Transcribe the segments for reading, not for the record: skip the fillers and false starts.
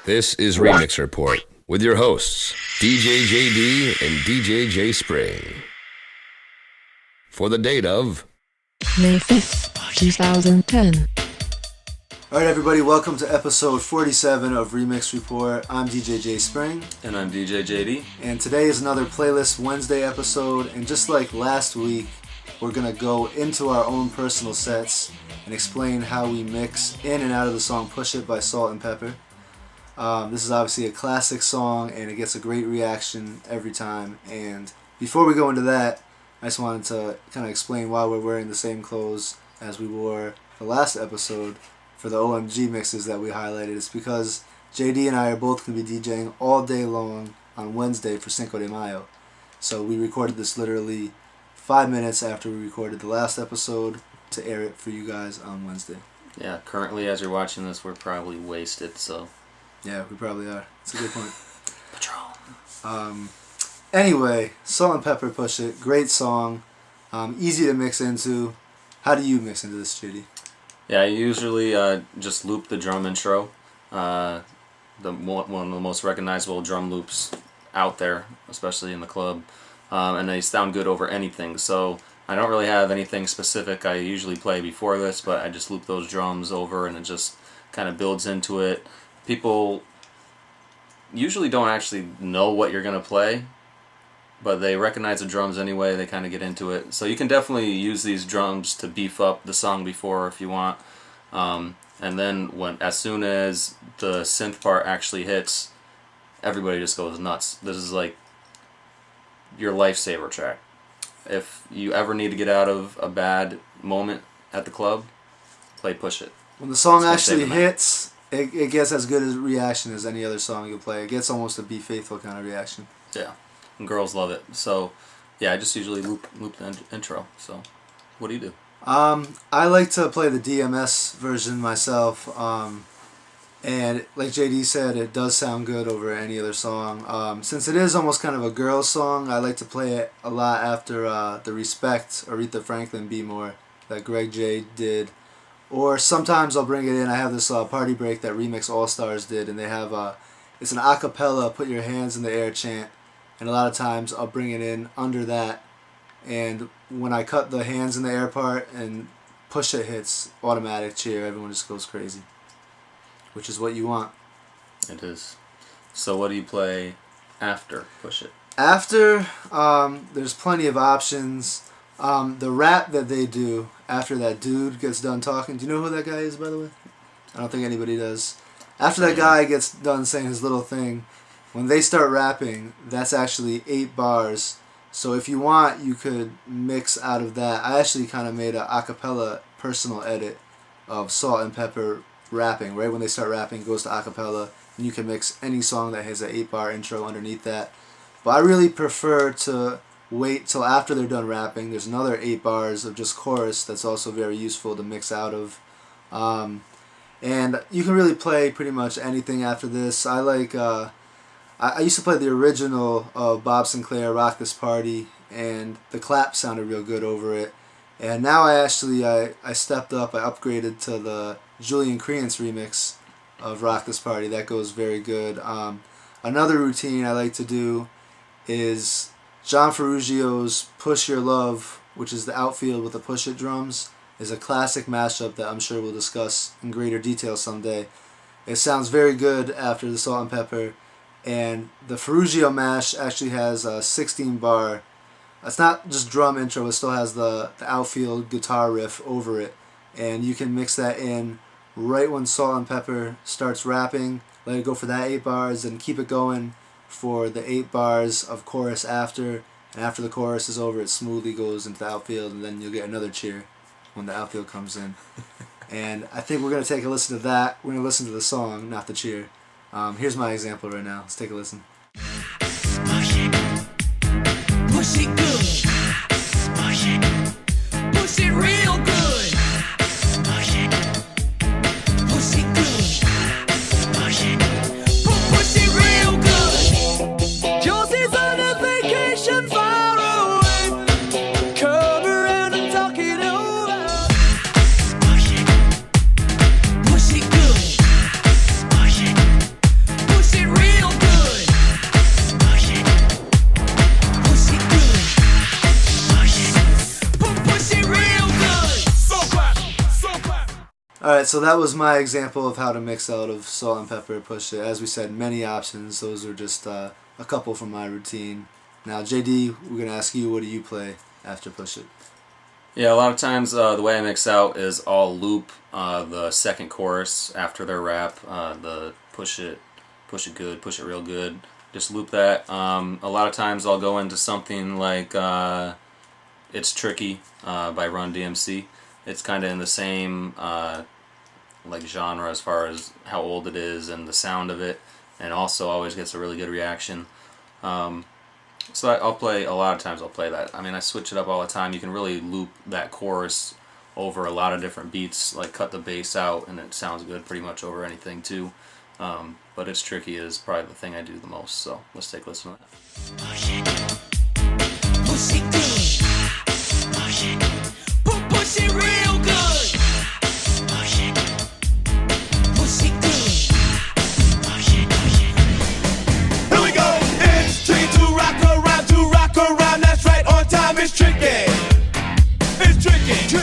This is Remix Report with your hosts, DJ JD and DJ J Spring. For the date of May 5th, 2010. Alright everybody, welcome to episode 47 of Remix Report. I'm DJ J Spring. And I'm DJ JD. And today is another Playlist Wednesday episode, and just like last week, we're going to go into our own personal sets and explain how we mix in and out of the song Push It by Salt N Pepa. This is obviously a classic song and it gets a great reaction every time. And before we go into that, I just wanted to kind of explain why we're wearing the same clothes as we wore the last episode for the OMG mixes that we highlighted. It's because JD and I are both going to be DJing all day long on Wednesday for Cinco de Mayo. So we recorded this literally 5 minutes after we recorded the last episode to air it for you guys on Wednesday. Yeah, currently as you're watching this, we're probably wasted, so... Yeah, we probably are. It's a good point. Patrol. Anyway, Salt N Pepa Push It. Great song. Easy to mix into. How do you mix into this, JD? Yeah, I usually just loop the drum intro. One of the most recognizable drum loops out there, especially in the club. And they sound good over anything. So I don't really have anything specific I usually play before this, but I just loop those drums over and it just kind of builds into it. People usually don't actually know what you're going to play, but they recognize the drums anyway. They kind of get into it. So you can definitely use these drums to beef up the song before if you want. And then as soon as the synth part actually hits, everybody just goes nuts. This is like your lifesaver track. If you ever need to get out of a bad moment at the club, play Push It. When the song actually hits, it gets as good a reaction as any other song you play. It gets almost a Be Faithful kind of reaction. Yeah, and girls love it. So, yeah, I just usually loop the intro. So, what do you do? I like to play the DMS version myself. And like JD said, it does sound good over any other song. Since it is almost kind of a girls song, I like to play it a lot after the Respect Aretha Franklin Be More that Greg J did. Or sometimes I'll bring it in. I have this party break that Remix All Stars did, and they have it's an acapella put your hands in the air chant, and a lot of times I'll bring it in under that, and when I cut the hands in the air part and Push It hits, automatic cheer, everyone just goes crazy, which is what you want. It is. So what do you play after Push It? After, there's plenty of options. The rap that they do after that dude gets done talking. Do you know who that guy is, by the way? I don't think anybody does. After that guy gets done saying his little thing, when they start rapping, that's actually 8 bars. So if you want, you could mix out of that. I actually kind of made a acapella personal edit of Salt N Pepa rapping. Right when they start rapping, it goes to acapella, and you can mix any song that has an 8-bar intro underneath that. But I really prefer to wait till after they're done rapping. There's another 8 bars of just chorus that's also very useful to mix out of. And you can really play pretty much anything after this. I like, I used to play the original of Bob Sinclair, Rock This Party, and the clap sounded real good over it. And now I stepped up, I upgraded to the Julian Creance remix of Rock This Party. That goes very good. Another routine I like to do is John Ferruggio's Push Your Love, which is the outfield with the push it drums, is a classic mashup that I'm sure we'll discuss in greater detail someday. It sounds very good after the Salt N Pepa, and the Ferruggio mash actually has a 16-bar. It's not just drum intro, it still has the outfield guitar riff over it, and you can mix that in right when Salt N Pepa starts rapping, let it go for that 8 bars, and keep it going for the 8 bars of chorus after, and after the chorus is over, it smoothly goes into the outfield, and then you'll get another cheer when the outfield comes in. And I think we're going to take a listen to that. We're going to listen to the song, not the cheer. Here's my example right now. Let's take a listen. Push it good. Push it real good. Push it good. Push it real good. Josie's on a vacation far away. Come around and talk it over. Push it good. so that was my example of how to mix out of Salt and Pepper, Push It. As we said, many options. Those are just a couple from my routine. Now, JD, we're going to ask you, what do you play after Push It? Yeah, a lot of times the way I mix out is I'll loop the second chorus after their rap, the push it good, push it real good. Just loop that. A lot of times I'll go into something like It's Tricky by Run DMC. It's kind of in the same like genre as far as how old it is and the sound of it, and also always gets a really good reaction. So I'll play, a lot of times I'll play that. I mean, I switch it up all the time. You can really loop that chorus over a lot of different beats, like cut the bass out, and it sounds good pretty much over anything too. But It's Tricky is probably the thing I do the most, so let's take a listen to that. Push it good. Push it. Push it real good. Push it. Push it good. Push it. Here we go. It's tricky to rock around. That's right, on time. It's tricky. It's tricky.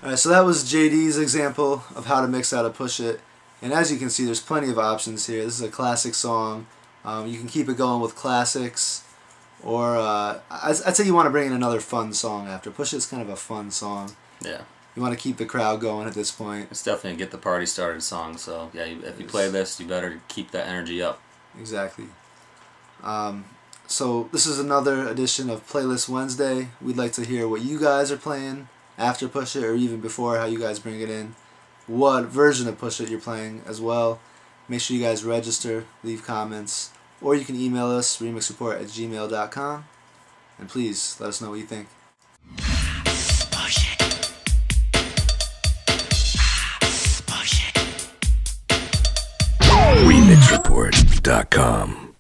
Alright, so that was JD's example of how to mix out a Push It. And as you can see, there's plenty of options here. This is a classic song. You can keep it going with classics, or I'd say you want to bring in another fun song after. Push It's kind of a fun song. Yeah. You want to keep the crowd going at this point. It's definitely a get the party started song, so yeah, if you play this, you better keep that energy up. Exactly. So this is another edition of Playlist Wednesday. We'd like to hear what you guys are playing after Push It, or even before, how you guys bring it in. What version of Push It you're playing as well. Make sure you guys register, leave comments, or you can email us, remixreport@gmail.com. And please, let us know what you think. remixreport.com